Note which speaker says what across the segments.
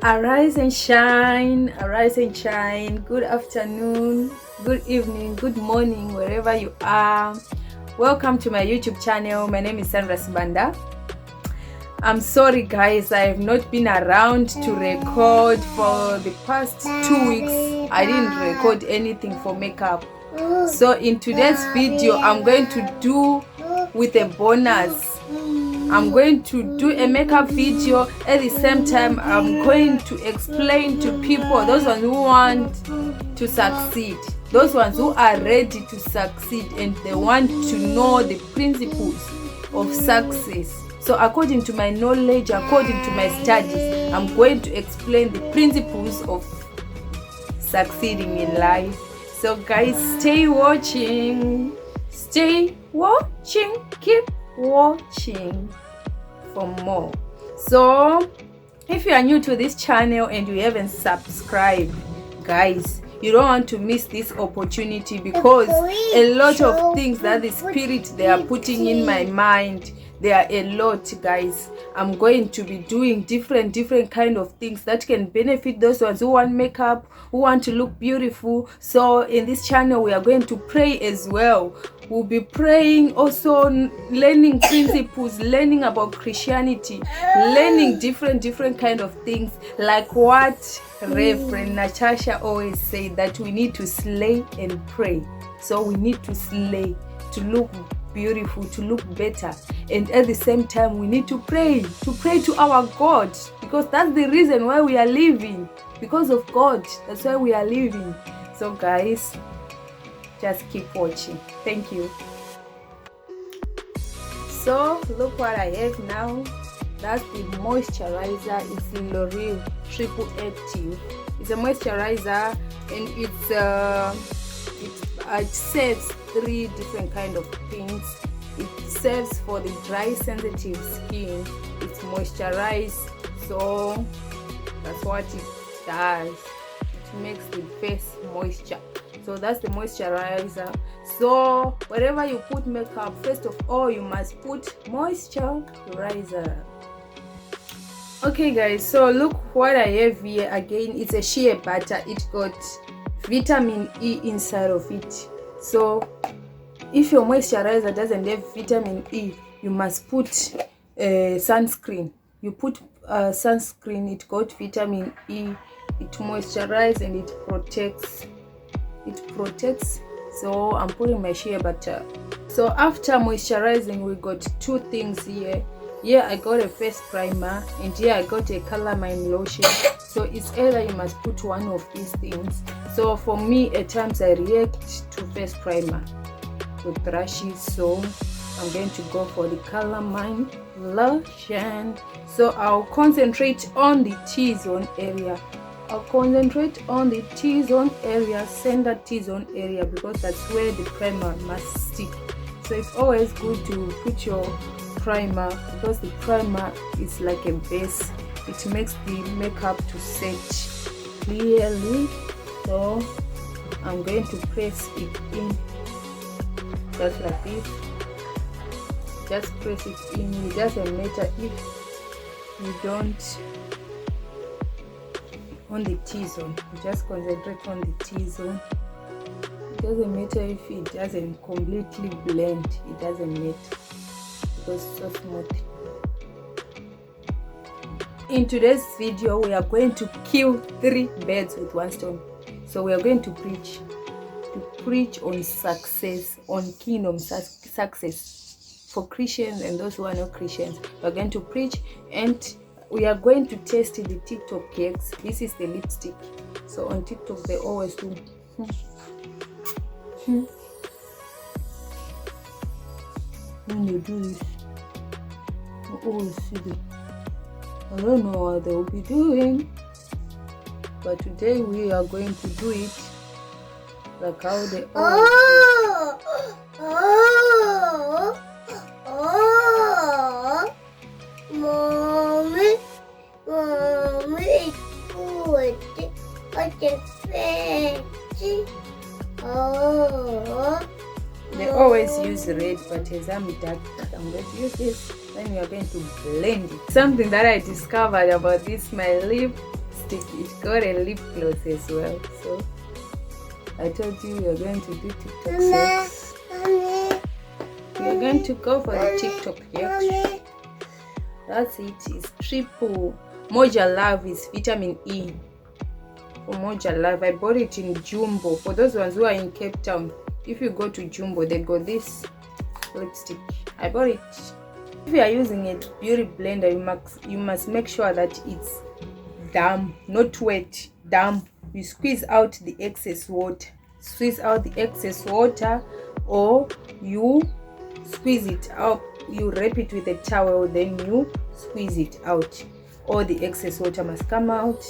Speaker 1: Arise and shine, arise and shine. Good afternoon, good evening, good morning, wherever you are. Welcome to my YouTube channel. My name is Sandra Sibanda. I'm sorry guys, I have not been around to record for the past 2 weeks. I didn't record anything for makeup. So in today's video, I'm going to do with a bonus. I'm going to do a makeup video. At the same time, I'm going to explain to people, those ones who want to succeed, those ones who are ready to succeed and they want to know the principles of success. So according to my knowledge, according to my studies, I'm going to explain the principles of succeeding in life. So guys, stay watching, keep watching for more. So if you are new to this channel and you haven't subscribed, guys, you don't want to miss this opportunity, because a lot of things that the spirit they are putting in my mind, there are a lot, guys. I'm going to be doing different kind of things that can benefit those ones who want makeup, who want to look beautiful. So in this channel we are going to pray as well. We'll be praying, also learning principles, learning about Christianity, learning different kind of things, like what Reverend Natasha always said, that we need to slay and pray. So we need to slay to look beautiful, to look better, and at the same time we need to pray to our God, because that's the reason why we are living. Because of God, that's why we are living. So guys, just keep watching. Thank you. So look what I have now. That's the moisturizer. It's the L'Oreal Triple Active. It's a moisturizer, and it saves 3 different kind of things. It serves for the dry, sensitive skin. It's moisturized, so that's what it does. It makes the face moisture. So that's the moisturizer. So wherever you put makeup, first of all you must put moisturizer. Okay guys, so look what I have here. Again, it's a shea butter. It got vitamin E inside of it. So if your moisturizer doesn't have vitamin E, you must put sunscreen. You put sunscreen. It got vitamin E. It moisturizes and it protects. So I'm putting my shea butter. So after moisturizing, we got 2 things here. Here I got a face primer, and here I got a calamine lotion. So it's either you must put one of these things. So for me, at times I react to face primer with brushes, so I'm going to go for the calamine lotion. So I'll concentrate on the T-zone area. Center T-zone area, because that's where the primer must stick. So it's always good to put your primer, because the primer is like a base. It makes the makeup to set clearly. So I'm going to press it in just like this. Just press it in. It doesn't matter if you don't on the T-zone. You just concentrate on the T-zone. It doesn't matter if it doesn't completely blend. It doesn't matter, because it's so smooth. In today's video, we are going to kill 3 birds with 1 stone. So we are going to preach on success, on kingdom success for Christians and those who are not Christians. We are going to preach, and we are going to test the TikTok cakes. This is the lipstick. So on TikTok they always do when you do this, you always see it. I don't know what they will be doing, but today we are going to do it like how they always do. They always use red, but as I'm dark, I'm going to use this. Then we are going to blend it. Something that I discovered about this my lip lipstick. It got a lip gloss as well. So I told you we are going to do TikTok sex. We are going to go for the TikTok reaction. That's it. It's triple. Moja Love is vitamin E. For Moja Love, I bought it in Jumbo. For those ones who are in Cape Town, if you go to Jumbo, they got this lipstick. I bought it. If you are using a beauty blender, you must make sure that it's damp, not wet, damp. You squeeze out the excess water. Squeeze out the excess water, or you squeeze it out. You wrap it with a towel, then you squeeze it out. All the excess water must come out.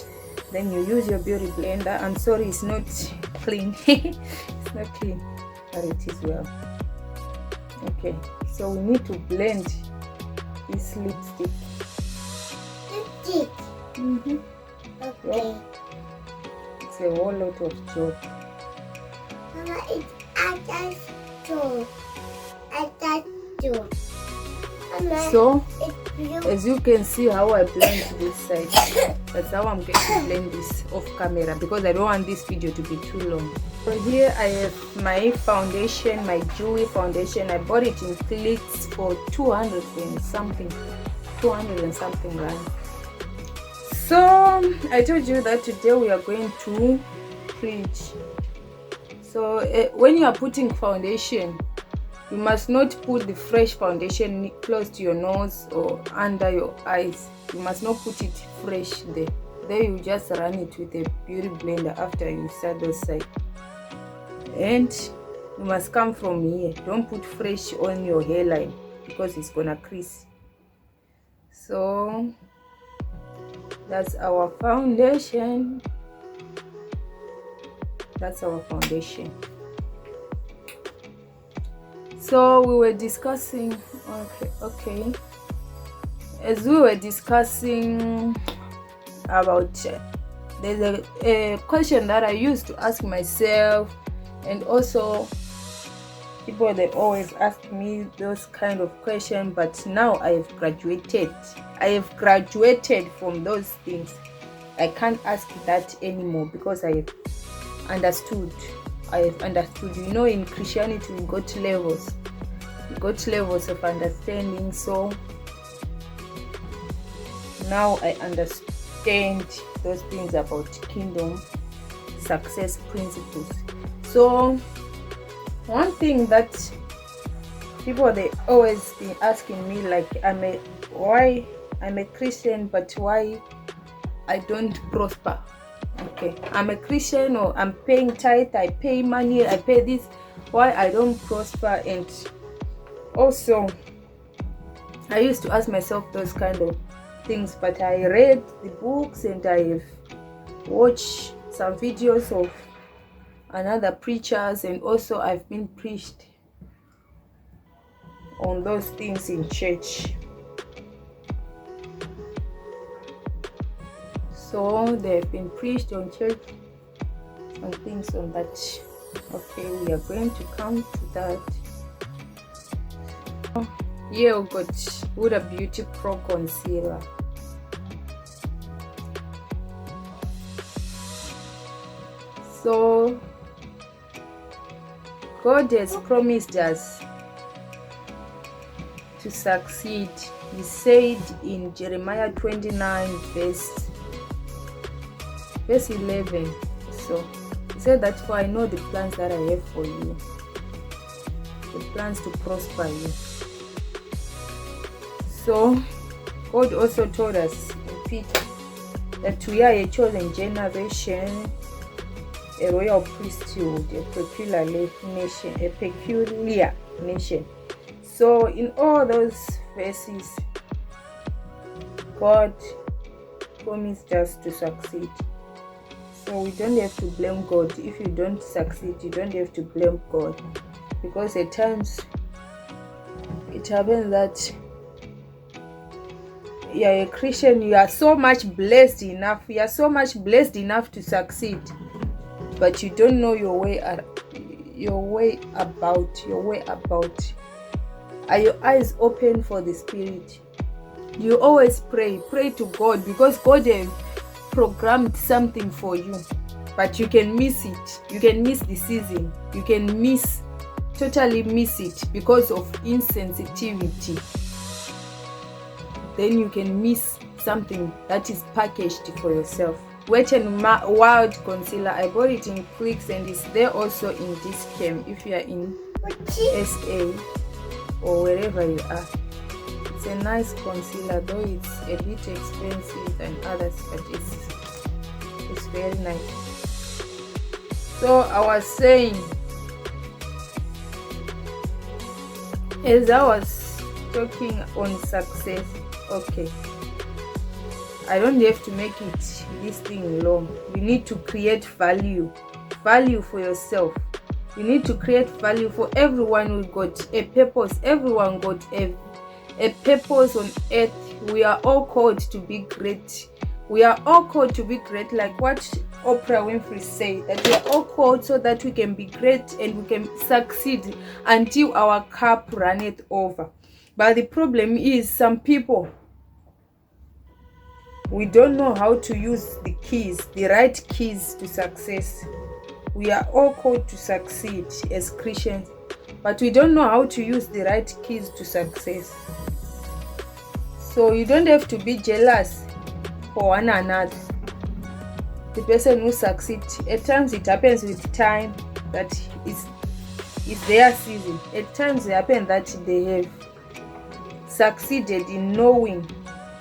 Speaker 1: Then you use your beauty blender. I'm sorry, it's not clean. It's not clean, but it is well. Okay, so we need to blend this lipstick.
Speaker 2: Lipstick. Okay.
Speaker 1: Yep. It's a whole lot of job.
Speaker 2: Mama, it's eyeshadow. Eyeshadow. Mama,
Speaker 1: So,
Speaker 2: it's blue.
Speaker 1: as you can see how I blend this side. That's how I'm going to blend this off camera, because I don't want this video to be too long. So here I have my foundation, my Dewey foundation. I bought it in Clicks for 200 and something rand. So I told you that today we are going to preach. So when you are putting foundation, you must not put the fresh foundation close to your nose or under your eyes. You must not put it fresh there. There you just run it with a beauty blender after you start those sides. And you must come from here. Don't put fresh on your hairline because it's gonna crease. So that's our foundation. That's our foundation. So we were discussing, okay. As we were discussing about, there's a question that I used to ask myself, and also people, they always ask me those kind of questions, but now I have graduated. I have graduated from those things. I can't ask that anymore because I have understood. You know, in Christianity we got levels. We got levels of understanding. So now I understand those things about kingdom success principles. So one thing that people, they always been asking me, like, why I'm a Christian, but why I don't prosper. Okay, I'm a Christian, or I'm paying tithe, I pay money, I pay this, why I don't prosper? And also I used to ask myself those kind of things, but I read the books and I've watched some videos of another preachers, and also I've been preached on those things in church. So they've been preached on church and things on that. Okay, we are going to come to that. Here we got Huda Beauty Pro Concealer. So God has promised us to succeed. He said in Jeremiah 29 verse 11. So he said that, for I know the plans that I have for you, the plans to prosper you. So God also told us in Peter that we are a chosen generation, a royal priesthood, a peculiar nation. So in all those verses, God promised us to succeed. So we don't have to blame God. If you don't succeed, you don't have to blame God, because at times it happens that you are a Christian, you are so much blessed enough, to succeed, but you don't know your way about. Are your eyes open for the Spirit? You always pray to God, because God programmed something for you, but you can miss it. You can miss the season. You can totally miss it because of insensitivity. Then you can miss something that is packaged for yourself. Wet n Wild concealer, I bought it in Clicks, and it's there also in this cam if you are in SA or wherever you are. It's a nice concealer, though it's a bit expensive than others, but it's very nice. So I was saying, as I was talking on success, okay, I don't have to make it this thing long. You need to create value for yourself. You need to create value for everyone who got a purpose. Everyone got a purpose on earth. We are all called to be great. We are all called to be great, like what Oprah Winfrey said, that we are all called so that we can be great and we can succeed until our cup runneth over. But the problem is, some people, we don't know how to use the right keys to success. We are all called to succeed as Christians, but we don't know how to use the right keys to success. So you don't have to be jealous for one another. The person who succeeds, at times it happens with time that it's their season. At times it happens that they have succeeded in knowing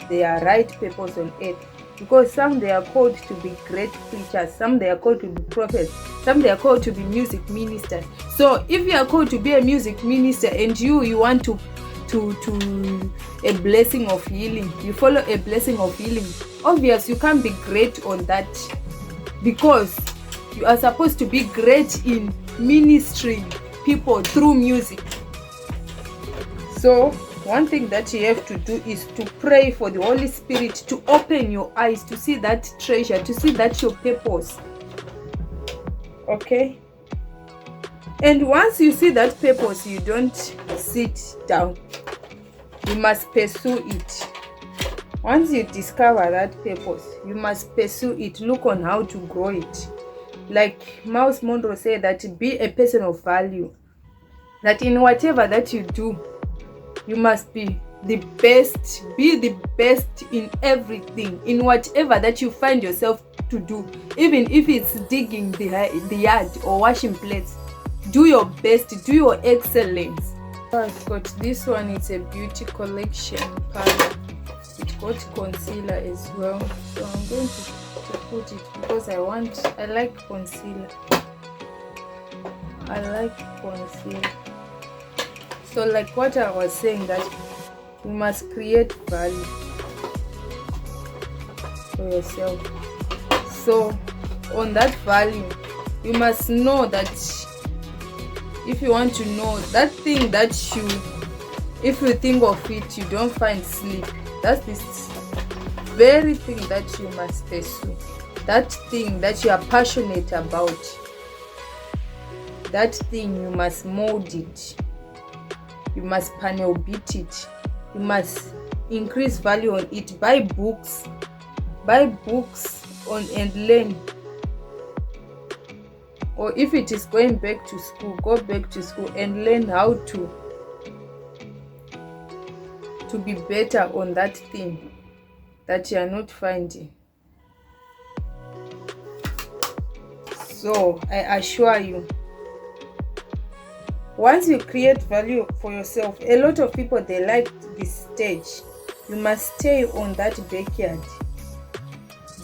Speaker 1: their right purpose on earth. Because some they are called to be great preachers, some they are called to be prophets, some they are called to be music ministers. So if you are called to be a music minister and you want to a blessing of healing, you follow a blessing of healing, obviously you can't be great on that, because you are supposed to be great in ministering people through music. So one thing that you have to do is to pray for the Holy Spirit to open your eyes to see that treasure, to see that your purpose. Okay? And once you see that purpose, you don't sit down. You must pursue it. Once you discover that purpose, you must pursue it. Look on how to grow it. Like Miles Monroe said, that be a person of value. That in whatever that you do, you must be the best in everything, in whatever that you find yourself to do. Even if it's digging the yard or washing plates, do your best, do your excellence. I've got this one, it's a beauty collection palette. It got concealer as well, so I'm going to put it because I like concealer. I like concealer. So like what I was saying, that you must create value for yourself. So on that value, you must know that if you want to know that thing that if you think of it, you don't find sleep. That's this very thing that you must pursue. That thing that you are passionate about. That thing, you must mold it. You must panel beat it. You must increase value on it. Buy books on and learn. Or if it is going back to school, go back to school and learn how to be better on that thing that you are not finding. So I assure you, once you create value for yourself, a lot of people, they like this stage. You must stay on that backyard,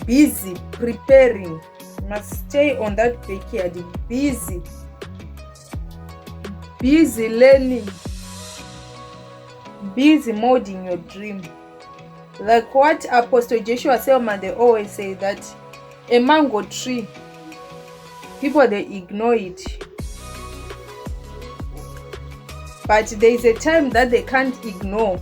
Speaker 1: busy preparing. You must stay on that backyard, busy learning, busy molding your dream. Like what Apostle Joshua Selman, they always say, that a mango tree, people, they ignore it, but there is a time that they can't ignore.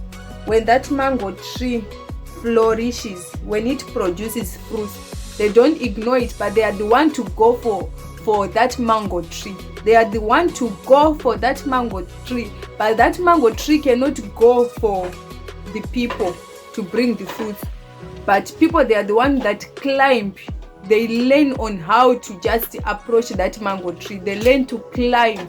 Speaker 1: When that mango tree flourishes, when it produces fruit, they don't ignore it, but they are the one to go for that mango tree. They are the one to go for that mango tree, but that mango tree cannot go for the people to bring the fruit. but people, they are the one that climb. They learn on how to just approach that mango tree. They learn to climb.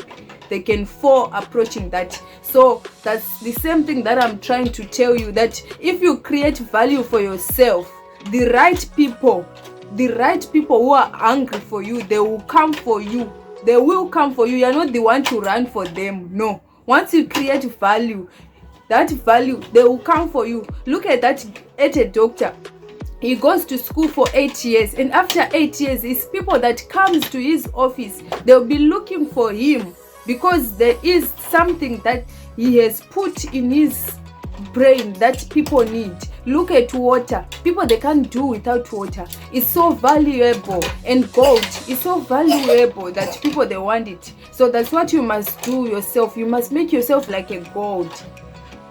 Speaker 1: They can fall approaching that. So that's the same thing that I'm trying to tell you, that if you create value for yourself, the right people who are hungry for you, they will come for you. They will come for you. You're not the one to run for them. No. Once you create value, that value, they will come for you. Look at that, at a doctor. He goes to school for 8 years, and after 8 years, it's people that comes to his office. They'll be looking for him because there is something that he has put in his brain that people need. Look at water. People, they can't do without water. It's so valuable, and gold is so valuable that people, they want it. So that's what you must do yourself. You must make yourself like a gold.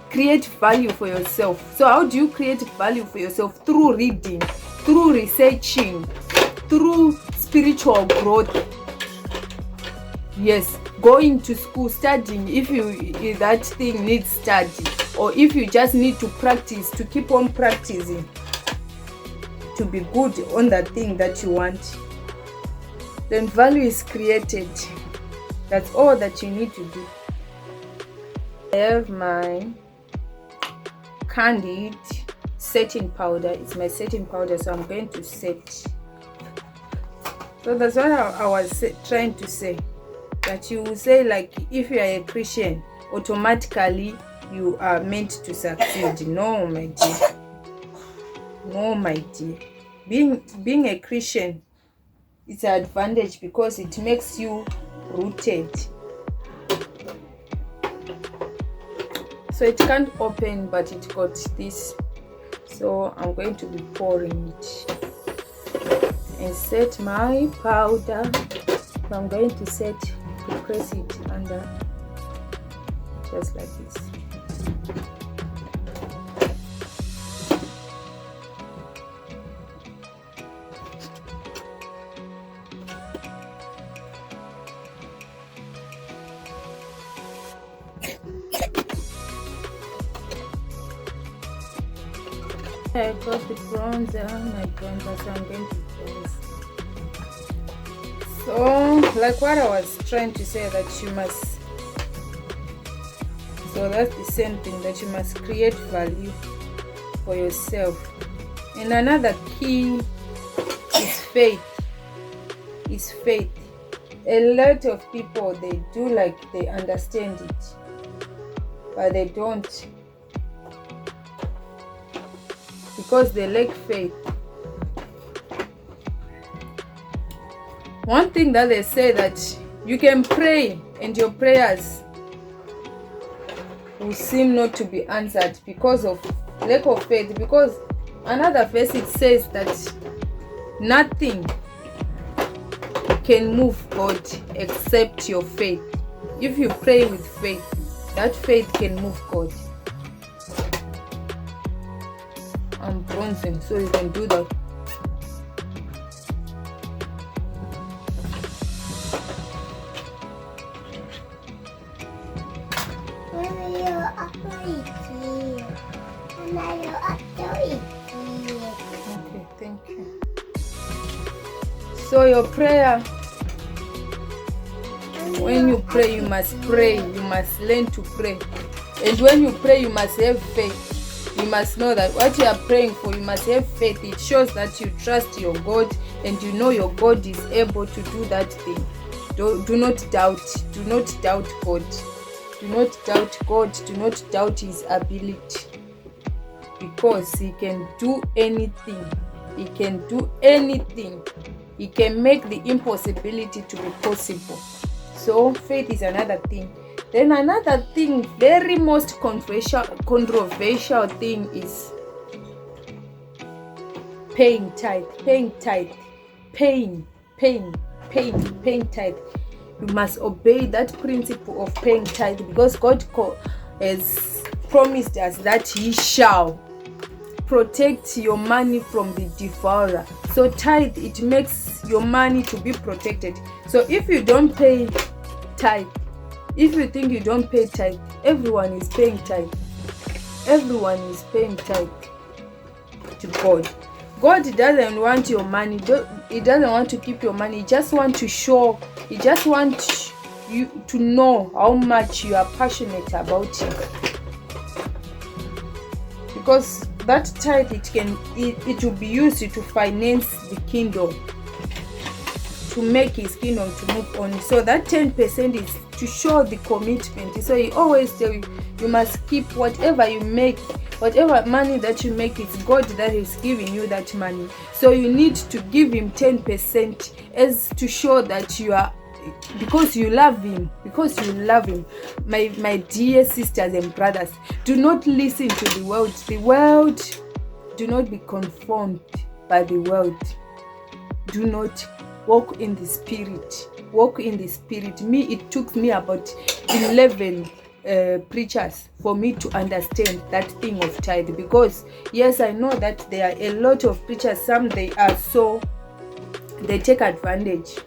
Speaker 1: Create value for yourself. So how do you create value for yourself? Through reading, through researching, through spiritual growth. Yes, going to school, studying if that thing needs study, or if you just need to practice, to keep on practicing to be good on that thing that you want, then value is created. That's all that you need to do. I have my Candid setting powder. It's my setting powder, so I'm going to set. So that's what I was trying to say, that you will say, like, if you are a Christian, automatically you are meant to succeed. No, my dear. No, my dear. Being a Christian, it's an advantage because it makes you rooted. So it can't open, but it got this. So I'm going to be pouring it and set my powder. So I'm going to press it under, just like this. I got the bronzer, my bronzer, so I'm going to close. So, like what I was trying to say, that you must, so that's the same thing, that you must create value for yourself. And another key is faith. Is faith. A lot of people, they do like they understand it, but they don't, because they lack faith. One thing that they say, that you can pray and your prayers will seem not to be answered because of lack of faith. Because another verse, it says that nothing can move God except your faith. If you pray with faith, that faith can move God. I'm bronzing, so you can do that. Okay, thank you. So your prayer, when you pray, you must pray. You must learn to pray. And when you pray, you must have faith. You must know that what you are praying for, you must have faith. It shows that you trust your God, and you know your God is able to do that thing. Do not doubt. Do not doubt God. Do not doubt God. Do not doubt His ability, because He can do anything. He can do anything. He can make the impossibility to be possible. So faith is another thing. Then another thing, very most controversial thing, is paying tithe. Paying tithe. Paying tithe. You must obey that principle of paying tithe, because God has promised us that He shall protect your money from the devourer. So tithe, it makes your money to be protected. So if you don't pay tithe, if you think you don't pay tithe, everyone is paying tithe. Everyone is paying tithe. to God. God doesn't want your money. He doesn't want to keep your money. He just wants to show. He just wants you to know how much you are passionate about it. Because that tithe, it will be used to finance the kingdom, to make his kingdom to move on. So that 10% is to show the commitment. So he always tell you, you must keep whatever you make, whatever money that you make, it's God that is giving you that money. So you need to give him 10% as to show that you are, because you love him, My dear sisters and brothers, do not listen to the world. The world, do not be conformed by the world. Do not walk in the spirit. Walk in the spirit. It took me about 11 preachers for me to understand that thing of tithe, because yes, I know that there are a lot of preachers. Some they take advantage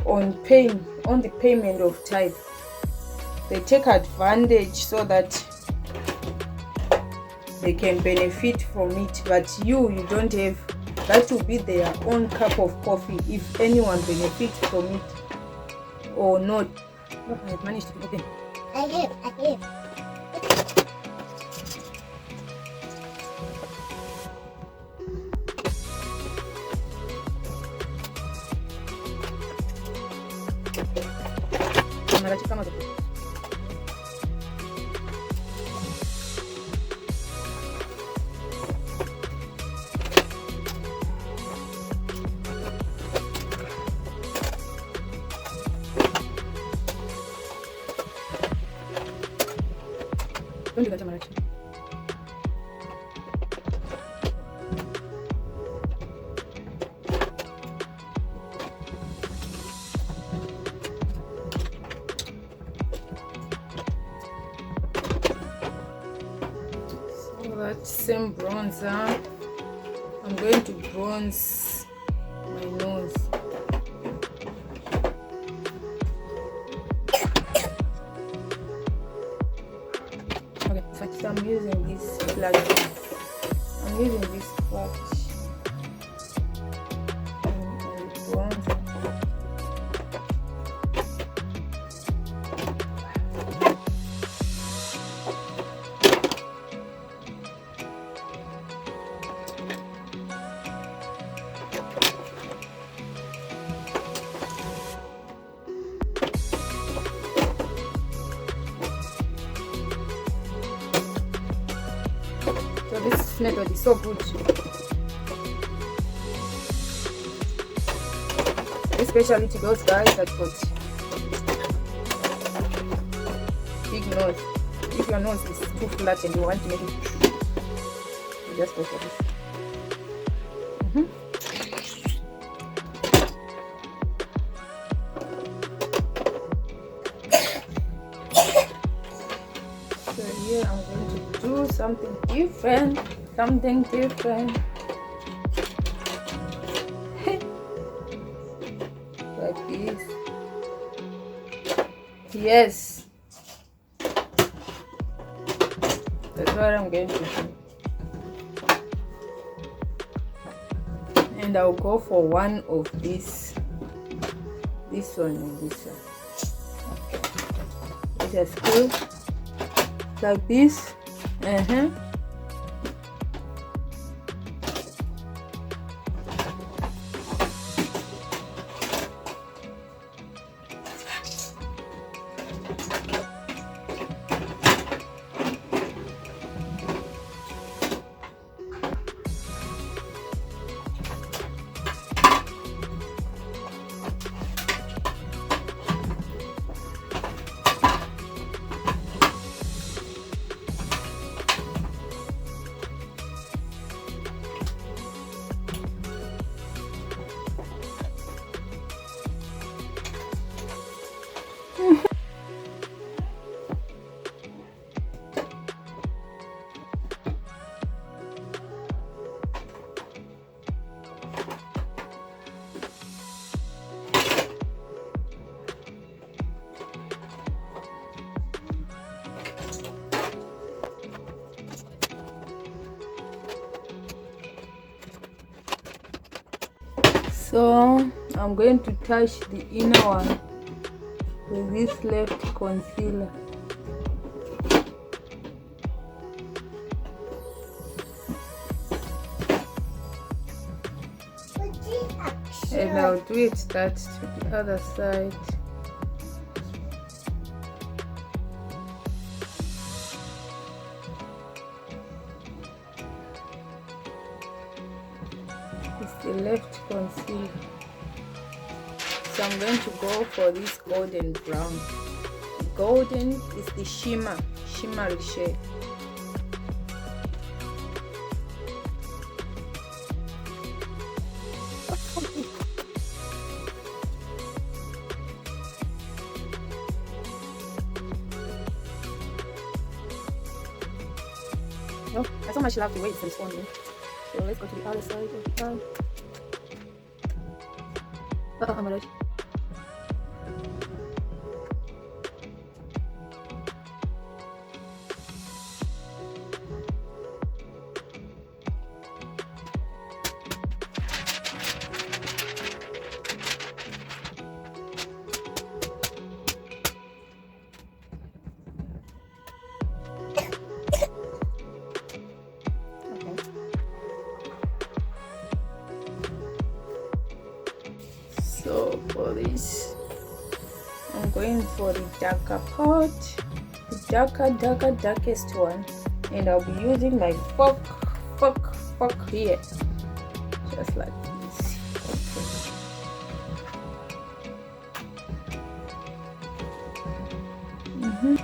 Speaker 1: on the payment of tithe. They take advantage so that they can benefit from it, but you don't have. That will be their own cup of coffee if anyone benefits from it or not. Oh, I've managed to open.
Speaker 2: I have.
Speaker 1: Don't do that, Amarachi. So that same bronzer, I'm going to bronze my nose. So I'm using this flash. I'm using this flash. And bronzer. So this method is so good, especially to those guys that got big nose. If your nose is too flat and you want to make it, you just go for this. So here I'm going to do something different. Like this. Yes, that's what I'm going to do. And I'll go for one of this one and this one. It has cool like this. So I'm going to touch the inner one with this left concealer. And I'll do it that to the other side. It's the left concealer. So I'm going to go for this golden brown. Golden is the shimmery shade. Oh, I so much love the way it's responding. So let's go to the other side of the eye. I'm ready. So for this, I'm going for the darker part, the darkest one, and I'll be using my fork here, just like this. Okay.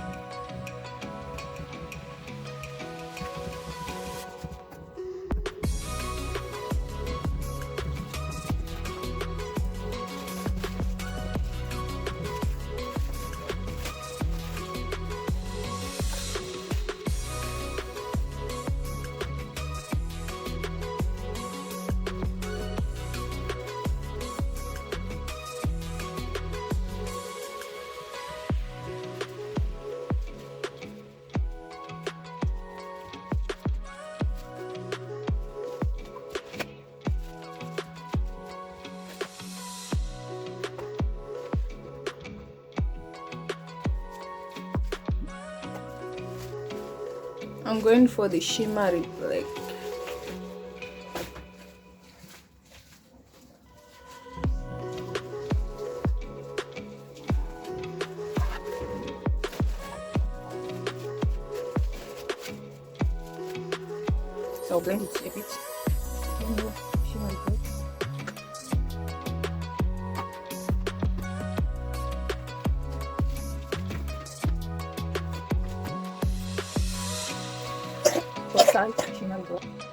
Speaker 1: I'm going for the shimmery black. So I'll blend it a bit. Shimmery black. Side shimmery black.